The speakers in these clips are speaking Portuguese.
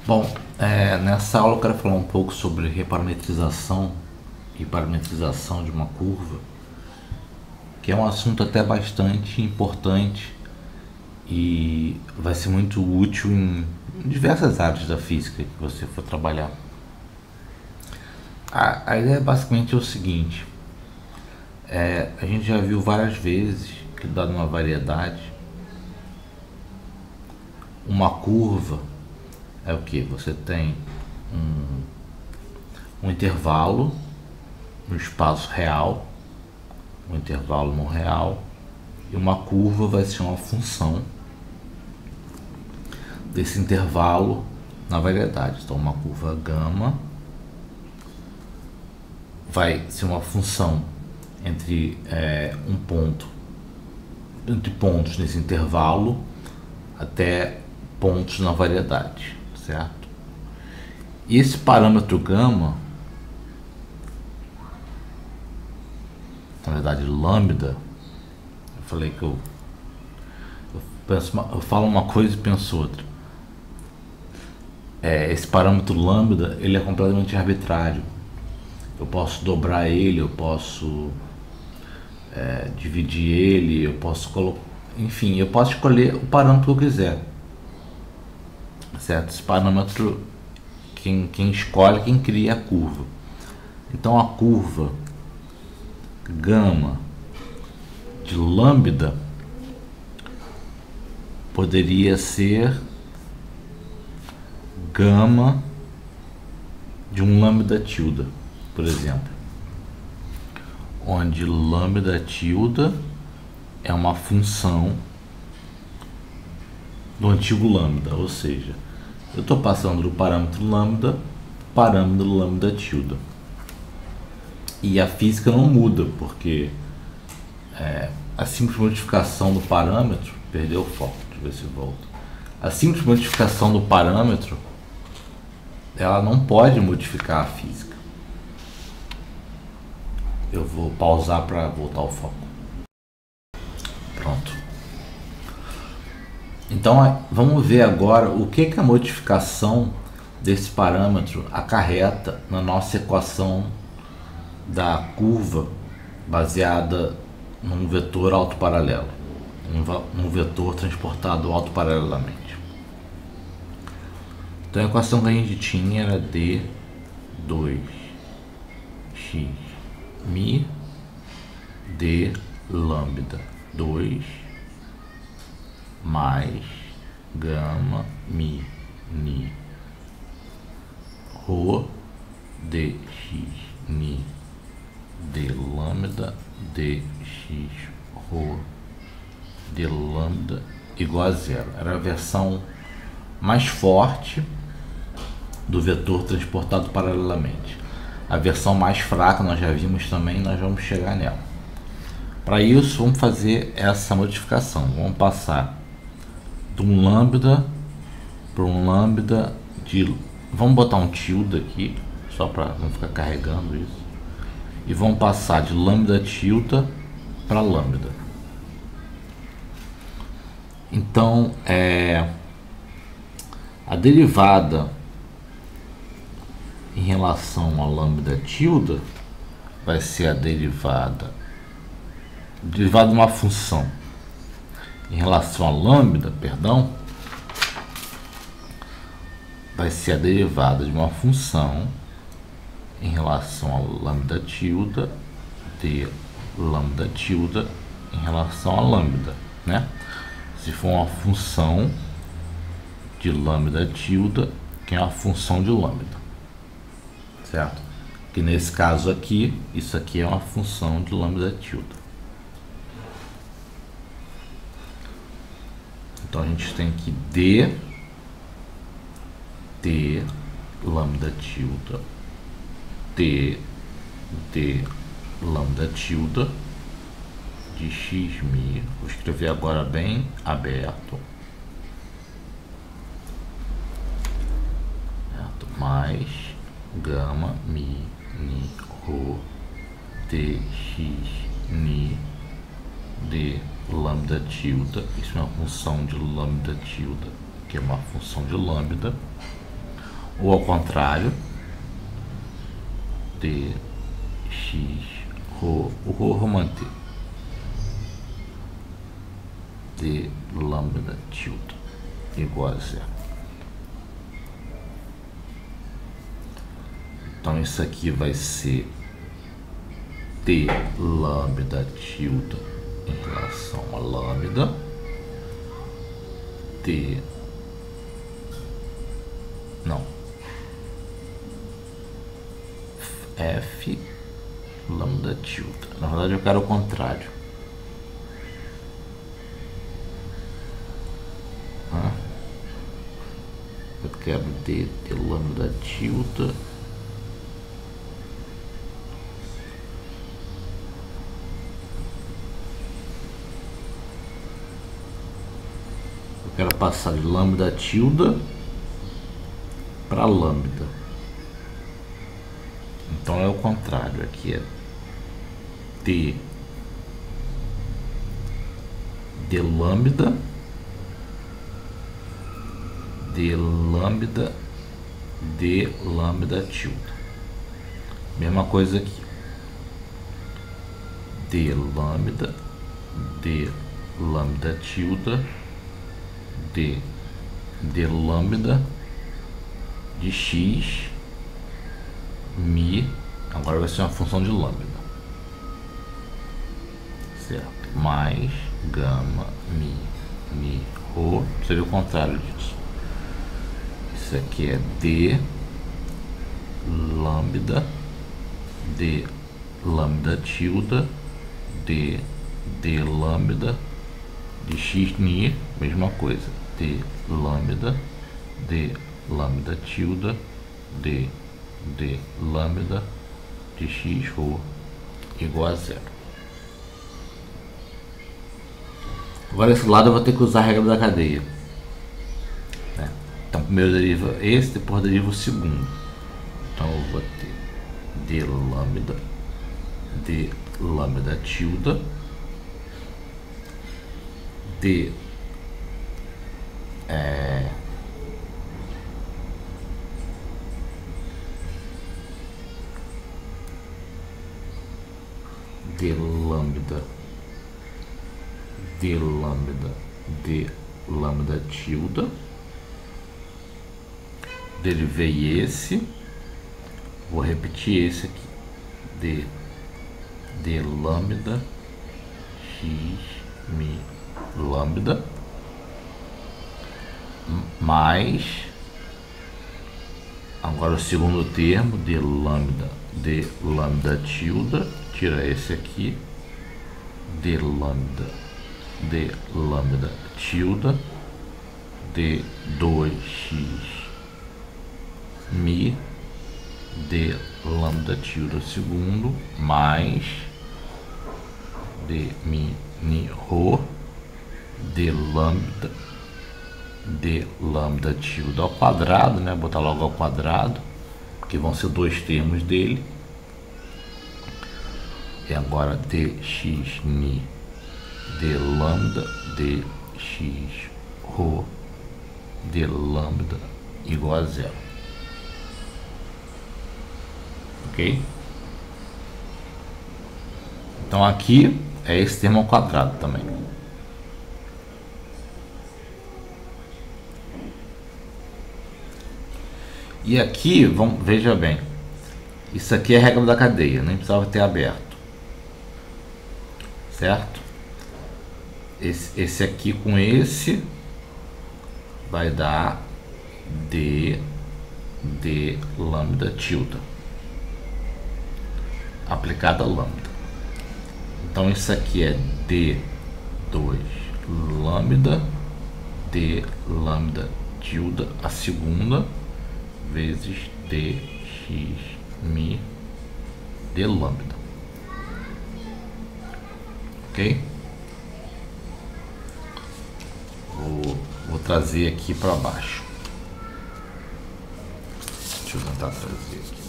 Bom, nessa aula eu quero falar um pouco sobre reparametrização e parametrização de uma curva, que é um assunto até bastante importante e vai ser muito útil em diversas áreas da física que você for trabalhar. A ideia basicamente é o seguinte: a gente já viu várias vezes que, dada uma variedade, uma curva é o que? Você tem um intervalo no espaço real, um intervalo no real, e uma curva vai ser uma função desse intervalo na variedade. Então, uma curva gama vai ser uma função entre um ponto, entre pontos nesse intervalo até pontos na variedade, certo? E esse parâmetro gama, na verdade lambda, eu falei que eu falo uma coisa e penso outra. Esse parâmetro lambda, ele é completamente arbitrário. Eu posso dobrar ele, eu posso dividir ele, eu posso colocar, enfim, eu posso escolher o parâmetro que eu quiser, certo? Esse parâmetro, quem escolhe, quem cria a curva. Então a curva gama de lambda poderia ser gama de um lambda tilde, por exemplo, onde lambda tilde é uma função do antigo lambda, ou seja, eu estou passando do parâmetro lambda para o parâmetro lambda tilde. E a física não muda, porque a simples modificação do parâmetro, perdeu o foco, deixa eu ver se volta. A simples modificação do parâmetro, ela não pode modificar a física. Eu vou pausar para voltar ao foco. Pronto. Então vamos ver agora o que a modificação desse parâmetro acarreta na nossa equação da curva baseada num vetor autoparalelo, num vetor transportado autoparalelamente. Então a equação que a gente tinha era d2 x mi d lambda 2 mais gama mi ni rho dx ni d lambda dx rho d lambda igual a zero. Era a versão mais forte do vetor transportado paralelamente. A versão mais fraca nós já vimos também, nós vamos chegar nela. Para isso, vamos fazer essa modificação. Vamos passar de um lambda para um lambda de... Vamos botar um tilde aqui, só para não ficar carregando isso. E vamos passar de lambda tilde para lambda. Então, a derivada em relação a lambda tilde vai ser a derivada de uma função em relação a lambda, perdão, vai ser a derivada de uma função em relação a lambda tilde de lambda tilde em relação a lambda, né? Se for uma função de lambda tilde, que é uma função de lambda, certo? Que nesse caso aqui, isso aqui é uma função de lambda tilde. Então a gente tem que d lambda tilde d lambda tilde de x mi, vou escrever agora bem aberto, certo? Mais gama mi ni rho dx ni d lambda tilde, isso é uma função de lambda tilde, que é uma função de lambda, ou ao contrário, dx rho, o rho vou manter, d lambda tilde igual a zero. Então isso aqui vai ser t lambda tilde em relação a lambda, f lambda tilde. Na verdade eu quero o contrário. Eu quero d lambda tilde quero passar de lambda tilde para lambda. Então é o contrário, aqui é t de lambda de lambda tilde. Mesma coisa aqui, de lambda tilde de lambda de x mi, agora vai ser uma função de lambda, certo? Mais gama mi rho, seria o contrário disso. Isso aqui é d lambda tilde de lambda de x ni, mesma coisa, de lambda tilde de lambda de x rho igual a zero. Agora esse lado eu vou ter que usar a regra da cadeia, né? Então primeiro deriva esse, depois deriva o segundo. Então eu vou ter de lambda tilde de lambda tilde, derivei esse, vou repetir esse aqui, de lambda x mi lambda mais, agora o segundo termo, de lambda tilde, tira esse aqui, de lambda tilde de 2x mi de lambda tilde segundo mais de mi ni rho de lambda tilde ao quadrado, né? Botar logo ao quadrado, que vão ser dois termos dele. E agora dx ni de lambda dx rho de lambda igual a zero. Ok? Então aqui é esse termo ao quadrado também. E aqui, veja bem, isso aqui é a regra da cadeia, nem precisava ter aberto, certo? Esse aqui com esse vai dar d lambda tilde aplicada a lambda. Então isso aqui é d2 lambda tilde a segunda vezes dx mi de lambda. Ok? Vou trazer aqui para baixo. Deixa eu tentar trazer aqui.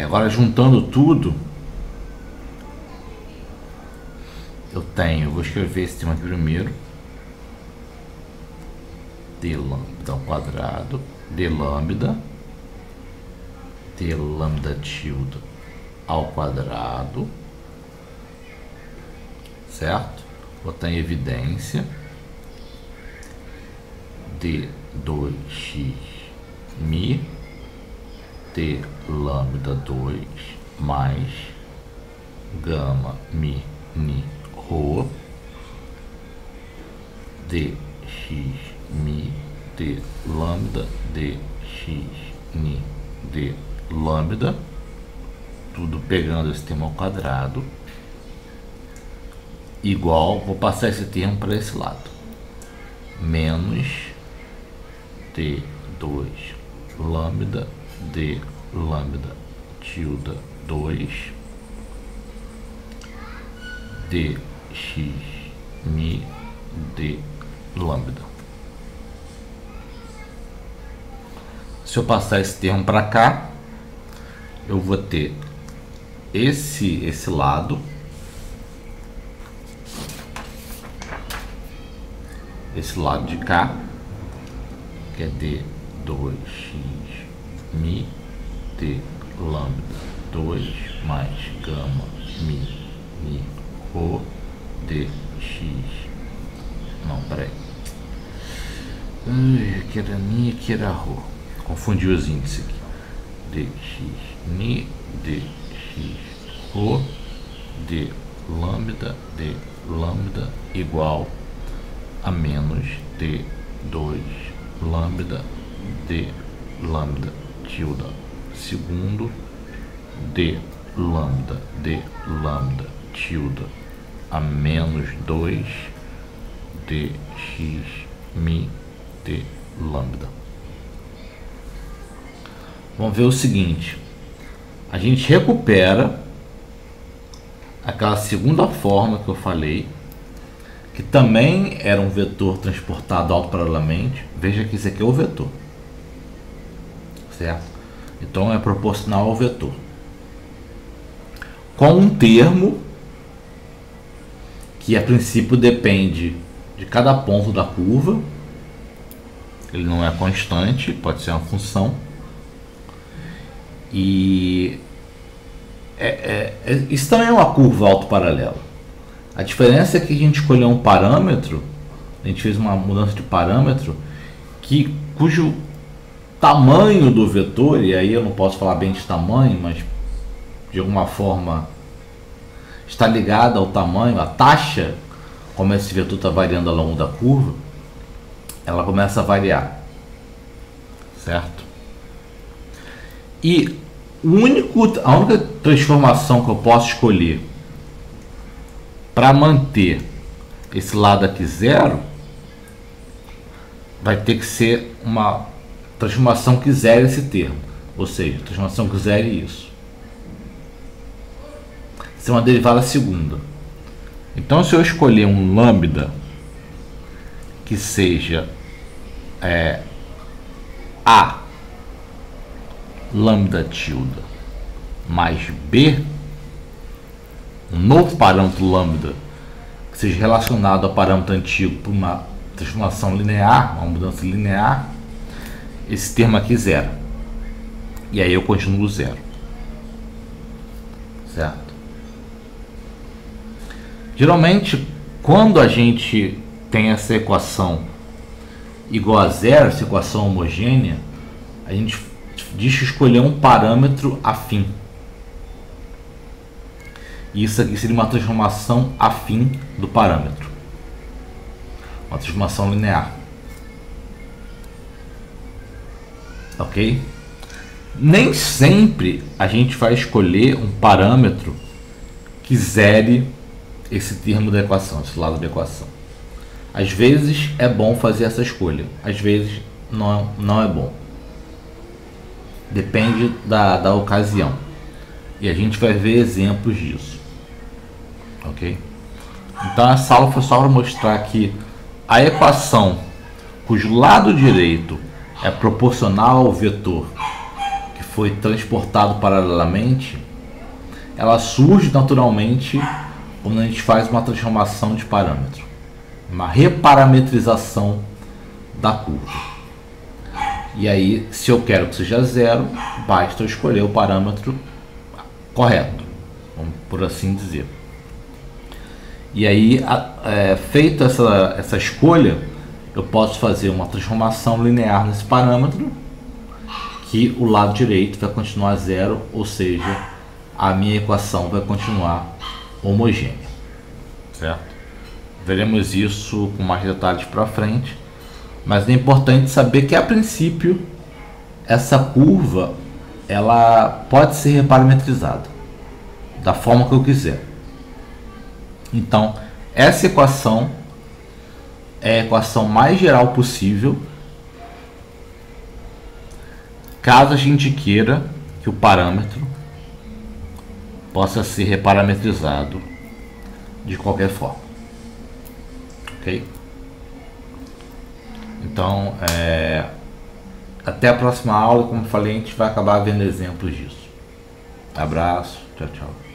Agora juntando tudo, eu vou escrever esse termo aqui primeiro, d lambda ao quadrado, d lambda tilde ao quadrado, certo? Botar em evidência d2x mi t lambda 2 mais gama mi ni rho dx mi t lambda dx ni d lambda, tudo pegando esse termo ao quadrado, igual, vou passar esse termo para esse lado, menos t2 lambda d lambda tilde 2 dx mi d lambda. Se eu passar esse termo para cá, eu vou ter esse lado, esse lado de cá, que é d2x mi t lambda 2 mais gama mi ni rho dx, não, peraí, que era ni, que era rho, confundi os índices aqui, dx ni dx rho d lambda igual a menos d2 lambda d lambda tilde segundo d lambda tilde a menos 2 dx mi d lambda. Vamos ver o seguinte, a gente recupera aquela segunda forma que eu falei, que também era um vetor transportado autoparalelamente. Veja que isso aqui é o vetor, certo? Então é proporcional ao vetor, com um termo que a princípio depende de cada ponto da curva, ele não é constante, pode ser uma função, e isso também é uma curva autoparalela. A diferença é que a gente escolheu um parâmetro, a gente fez uma mudança de parâmetro cujo tamanho do vetor, e aí eu não posso falar bem de tamanho, mas de alguma forma está ligado ao tamanho, a taxa, como esse vetor está variando ao longo da curva, ela começa a variar, certo? E a única transformação que eu posso escolher para manter esse lado aqui zero vai ter que ser uma transformação que zere esse termo, ou seja, transformação que zere isso. Isso é uma derivada segunda. Então, se eu escolher um lambda que seja A lambda tilde mais B, um novo parâmetro lambda que seja relacionado ao parâmetro antigo por uma transformação linear, uma mudança linear, esse termo aqui zero. E aí eu continuo zero. Certo? Geralmente, quando a gente tem essa equação igual a zero, essa equação homogênea, a gente diz que escolher um parâmetro afim. Isso aqui seria uma transformação afim do parâmetro, uma transformação linear, ok? Nem sempre a gente vai escolher um parâmetro que zere esse termo da equação, esse lado da equação. Às vezes é bom fazer essa escolha, às vezes não é bom. Depende da ocasião. E a gente vai ver exemplos disso. Ok? Então essa aula foi só para mostrar que a equação cujo lado direito é proporcional ao vetor que foi transportado paralelamente, ela surge naturalmente quando a gente faz uma transformação de parâmetro, uma reparametrização da curva. E aí, se eu quero que seja zero, basta eu escolher o parâmetro correto, vamos por assim dizer. E aí, feita essa escolha, eu posso fazer uma transformação linear nesse parâmetro, que o lado direito vai continuar zero, ou seja, a minha equação vai continuar homogênea, certo? Veremos isso com mais detalhes para frente, mas é importante saber que a princípio essa curva ela pode ser reparametrizada da forma que eu quiser. Então, essa equação é a equação mais geral possível, caso a gente queira que o parâmetro possa ser reparametrizado de qualquer forma. Ok? Então, até a próxima aula. Como falei, a gente vai acabar vendo exemplos disso. Abraço, tchau, tchau.